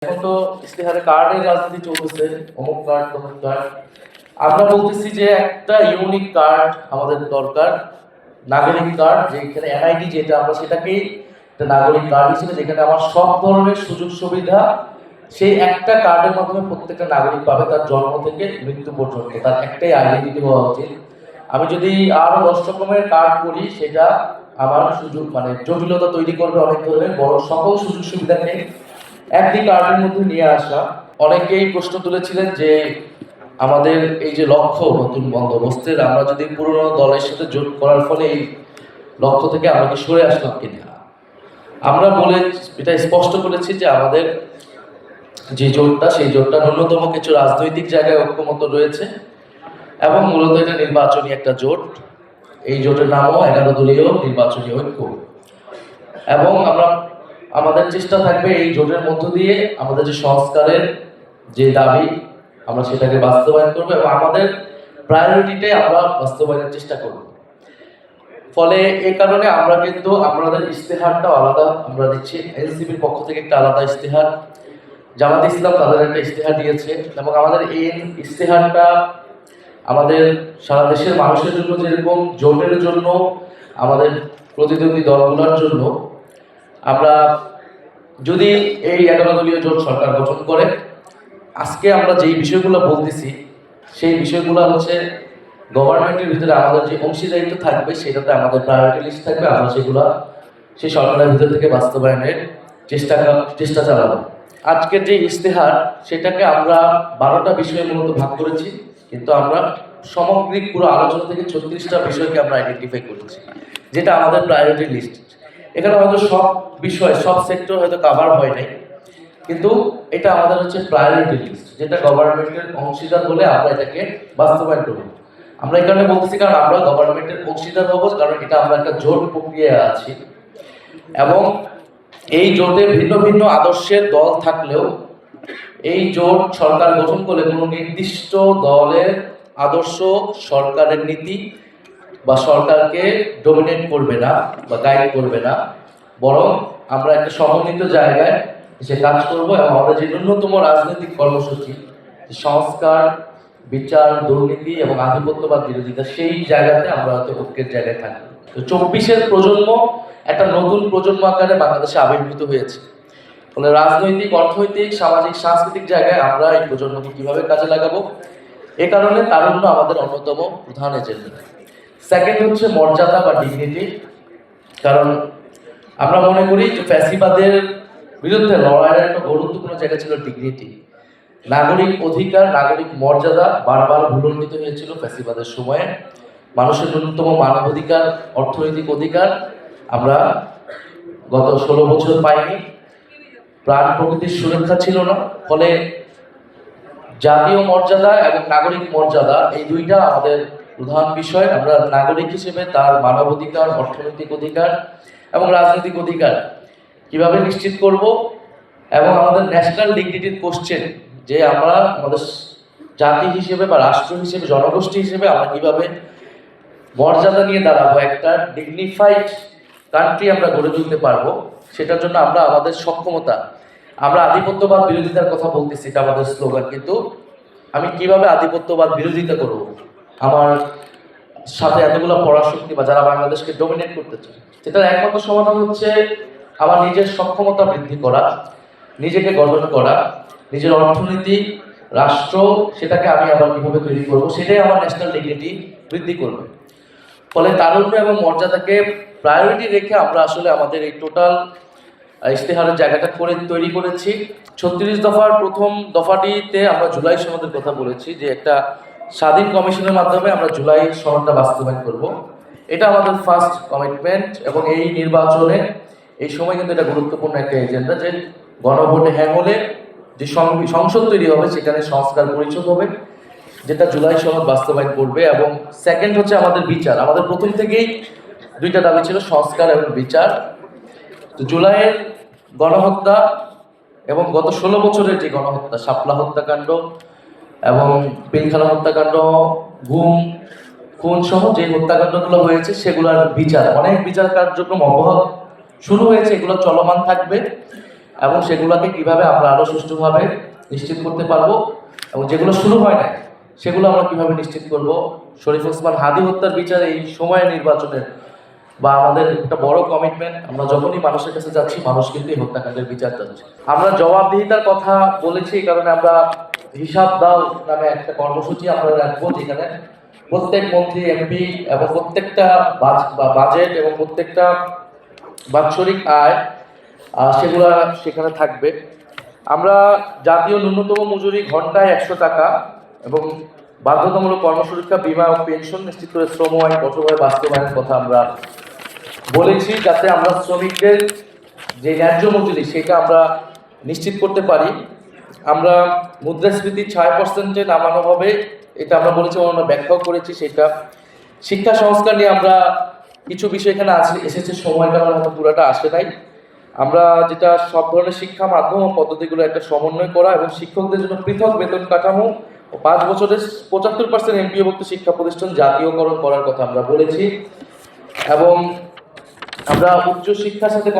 এখন তো ইশতেহারে কার্ডের রাজনীতি চলতেছে, অমুক কার্ড তমুক কার্ড। আমরা বলতেছি যে একটা ইউনিক কার্ড আমাদের দরকার, নাগরিক কার্ড, যেখানে এনআইডি যেটা আমরা সেটাকেই একটা নাগরিক কার্ড হিসেবে, যেখানে আমার সব ধরনের সুযোগ সুবিধা সেই একটা কার্ডের মাধ্যমে প্রত্যেকটা নাগরিক পাবে, তার জন্ম থেকে মৃত্যু পর্যন্ত তার একটাই আইডেন্টিটি হওয়া উচিত। আমি যদি আরো 10 রকমের কার্ড করি, সেটা আমার সুযোগ মানে জটিলতা তৈরি করবে অনেক ধরনের, বড় সকল সুযোগ সুবিধাকে একটি কার্ডের মধ্যে নিয়ে আসা। অনেকেই প্রশ্ন তুলেছিলেন যে আমাদের এই যে লক্ষ্য নতুন বন্দোবস্তের, আমরা যদি পুরনো দলের সাথে জোট করার ফলে এই লক্ষ্য থেকে আমরা কি সরে আসলাম কিনা। আমরা এটা স্পষ্ট করেছি যে আমাদের যে জোটটা, সেই জোটটা ন্যূনতম কিছু রাজনৈতিক জায়গায় ঐক্যমত রয়েছে এবং মূলত এটা নির্বাচনী একটা জোট। এই জোটের নামও 11 দলীয় নির্বাচনী ঐক্য। এবং আমাদের চেষ্টা থাকবে এই জোটের মধ্য দিয়ে আমাদের যে সংস্কারের যে দাবি, আমরা সেটাকে বাস্তবায়ন করবো এবং আমাদের প্রায়োরিটিটাই আমরা বাস্তবায়নের চেষ্টা করব। ফলে এই কারণে আমরা কিন্তু আমাদের ইশতেহারটা আলাদা আমরা দিচ্ছি। এনসিপির পক্ষ থেকে একটা আলাদা ইশতেহার, জামাত ইসলাম তাদের একটা ইশতেহার দিয়েছে এবং আমাদের এই ইশতেহারটা আমাদের সারা দেশের মানুষের জন্য, যেরকম জোটের জন্য, আমাদের প্রতিদ্বন্দ্বী দলগুলোর জন্য, আমরা যদি এই 11 দলীয় জোট সরকার গঠন করে, আজকে আমরা যেই বিষয়গুলো বলতেছি সেই বিষয়গুলো হচ্ছে গভর্নমেন্টের ভিতরে আমাদের যে অংশীদারিত্ব থাকবে, সেটাতে আমাদের প্রায়োরিটি লিস্ট থাকবে। আমরা সেগুলো সেই সরকারের ভিতর থেকে বাস্তবায়নের চেষ্টা চালাবো। আজকের যে ইশতেহার, সেটাকে আমরা 12টা বিষয়ে মূলত ভাগ করেছি, কিন্তু আমরা সামগ্রিক পুরো আলোচনা থেকে 36টা বিষয়কে আমরা আইডেন্টিফাই করেছি, যেটা আমাদের প্রায়োরিটি লিস্ট। এখানে হয়তো সব বিষয়, সব সেক্টর হয়তো কাভার হয় নাই, কিন্তু এটা আমাদের হচ্ছে প্রায়োরিটি লিস্ট, যেটা গভর্নমেন্টের অংশীদার বলে আমরা এটাকে বাস্তবায়ন করব। আমরা এই কারণে বলতেছি, কারণ আমরা গভর্নমেন্টের অংশীদার হবো, কারণ এটা আমরা একটা জোট প্রক্রিয়ায় আছি এবং এই জোটে ভিন্ন ভিন্ন আদর্শের দল থাকলেও এই জোট সরকার গঠন করলে কোনো নির্দিষ্ট দলের আদর্শ সরকারের নীতি বা সরকারকে ডমিনেট করবে না বা গাইড করবে না, বরং আমরা একটা সমন্বিত জায়গায় এসে কাজ করবো এবং আমাদের যে ন্যূনতম রাজনৈতিক কর্মসূচি, সংস্কার, বিচার, দুর্নীতি এবং আধিপত্যবাদ বিরোধিতা, সেই জায়গাতে আমরা হয়তো ঐক্যের জায়গায় থাকি। তো 24-এর প্রজন্ম একটা নতুন প্রজন্ম আকারে বাংলাদেশে আবির্ভূত হয়েছে। ফলে রাজনৈতিক, অর্থনৈতিক, সামাজিক, সাংস্কৃতিক জায়গায় আমরা এই প্রজন্মকে কিভাবে কাজে লাগাবো, এ কারণে তারুণ্য আমাদের অন্যতম প্রধান এজেন্ডা। সেকেন্ড হচ্ছে মর্যাদা বা ডিগনিটি। কারণ আমরা মনে করি যে ফ্যাসিবাদের বিরুদ্ধে লড়াইয়ের একটা গুরুত্বপূর্ণ জায়গা ছিল ডিগনিটি, নাগরিক অধিকার, নাগরিক মর্যাদা বারবার ভুলণ্ঠিত হয়েছিল ফ্যাসিবাদের সময়ে। মানুষের ন্যূনতম মানবাধিকার, অর্থনৈতিক অধিকার আমরা গত 16 বছর পাইনি। প্রাণ প্রকৃতির সুরক্ষা ছিল না। ফলে জাতীয় মর্যাদা এবং নাগরিক মর্যাদা, এই দুইটা আমাদের প্রধান বিষয়। আমরা নাগরিক হিসেবে তার মানবাধিকার, অর্থনৈতিক অধিকার এবং রাজনৈতিক অধিকার কিভাবে নিশ্চিত করব, এবং আমাদের ন্যাশনাল ডিগনিটির কোশ্চেন, যে আমরা আমাদের জাতি হিসেবে বা রাষ্ট্র হিসেবে, জনগোষ্ঠী হিসেবে আমরা কিভাবে মর্যাদা নিয়ে দাঁড়াবো, একটা ডিগনিফাইড কান্ট্রি আমরা গড়ে তুলতে পারবো, সেটার জন্য আমরা আমাদের সক্ষমতা, আমরা আধিপত্যবাদ বিরোধিতার কথা বলতেছি, এটা আমাদের স্লোগান, কিন্তু আমি কিভাবে আধিপত্যবাদ বিরোধিতা করব, আমার সাথে এতগুলো পরাশক্তি বা যারা বাংলাদেশকে ডমিনেট করতে চায়, সেটার একমাত্র সমাধান হচ্ছে আমার নিজের সক্ষমতা বৃদ্ধি করা, নিজেকে গঠন করা, নিজের অর্থনীতি, রাষ্ট্র, সেটাকে আমি আবার কিভাবে তৈরি করবো, সেটাই আমার ন্যাশনাল ডিগনিটি বৃদ্ধি করবে। ফলে তারুণ্য এবং মর্যাদাকে প্রায়োরিটি রেখে আমরা আসলে আমাদের এই টোটাল ইশতেহারের জায়গাটা তৈরি করেছি। 36 দফার প্রথম দফাটিতে আমরা জুলাই সনদের কথা বলেছি, যে একটা স্বাধীন কমিশনের মাধ্যমে আমরা জুলাই সনদটা বাস্তবায়ন করব। এটা আমাদের ফার্স্ট কমিটমেন্ট এবং এই নির্বাচনে এই সময় কিন্তু এটা গুরুত্বপূর্ণ একটা এজেন্ডা, যে গণভোটে হ্যাঁ হলে যে সংসদ তৈরি হবে, সেখানে সংস্কার পরিষদ হবে, যেটা জুলাই সনদ বাস্তবায়ন করবে। এবং সেকেন্ড হচ্ছে আমাদের বিচার। আমাদের প্রথম থেকেই দুইটা দাবি ছিল, সংস্কার এবং বিচার। তো জুলাইয়ের গণহত্যা এবং গত 16 বছরের যে গণহত্যা, শাপলা হত্যাকাণ্ড এবং পিলখানা হত্যাকাণ্ড, গুম, খুন সহ যে হত্যাকাণ্ডগুলো হয়েছে, সেগুলোর বিচার, অনেক বিচার কার্যক্রম অব্যাহত শুরু হয়েছে, এগুলো চলমান থাকবে। এবং সেগুলোকে কিভাবে আমরা আরো সুষ্ঠুভাবে নিশ্চিত করতে পারবো, এবং যেগুলো শুরু হয় না সেগুলো আমরা কিভাবে নিশ্চিত করব। শরীফ ওসমান হাদি হত্যার বিচার এই সময় নির্বাচনের বা আমাদের একটা বড় কমিটমেন্ট। আমরা যখনই মানুষের কাছে যাচ্ছি, মানুষ কিন্তু এই হত্যাকাণ্ডের বিচার চাচ্ছে। আমরা জবাবদিহিতার কথা বলেছি, এই কারণে আমরা হিসাব দাও নামে একটা কর্মসূচি আমরা রাখবো, যেখানে প্রত্যেক মন্ত্রী, এমপি এবং প্রত্যেকটা বাজেট এবং প্রত্যেকটা বাৎসরিক আয় সেগুলা সেখানে থাকবে। আমরা জাতীয় ন্যূনতম মজুরি ঘন্টায় 100 টাকা এবং বাধ্যতামূলক কর্মসুরক্ষা বীমা ও পেনশন নিশ্চিত করে শ্রম আইন কঠোরভাবে বাস্তবায়নের কথা আমরা বলেছি, যাতে আমরা শ্রমিকদের যে ন্যায্য মজুরি সেটা আমরা নিশ্চিত করতে পারি। আমরা মুদ্রাস্ফীতি 6% নামানো হবে, এটা আমরা বলেছি, আমরা ব্যাখ্যাও করেছি সেটা। শিক্ষা সংস্কার নিয়ে আমরা কিছু বিষয় এখানে এসেছে, সময়টা আমার হয়তো পুরোটা আসে নাই। আমরা যেটা সব ধরনের শিক্ষা মাধ্যম ও পদ্ধতিগুলো একটা সমন্বয় করা এবং শিক্ষকদের জন্য পৃথক বেতন কাঠামো ও 5 বছরের 75% এমপিওভুক্ত শিক্ষা প্রতিষ্ঠান জাতীয়করণ করার কথা আমরা বলেছি। এবং আমরা উচ্চ শিক্ষার সাথে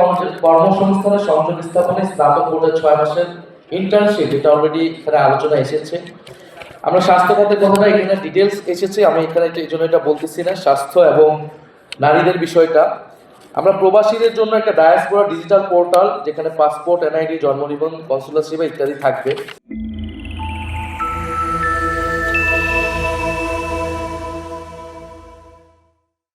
কর্মসংস্থানের সংযোগ স্থাপনে স্নাতক বোর্ডের 6 মাসের ইন্টার্নশিপ, যেটা অলরেডি এখানে আলোচনা এসেছে। আমরা স্বাস্থ্য খাতের কথাটা এখানে ডিটেলস এসেছে, আমি এখানে এই জন্য এটা বলতেছি না। স্বাস্থ্য এবং নারীদের বিষয়টা, আমরা প্রবাসীদের জন্য একটা ডায়াসপোরা ডিজিটাল পোর্টাল, যেখানে পাসপোর্ট, এনআইডি, জন্ম নিবন্ধন, কনসুলার সেবা ইত্যাদি থাকবে।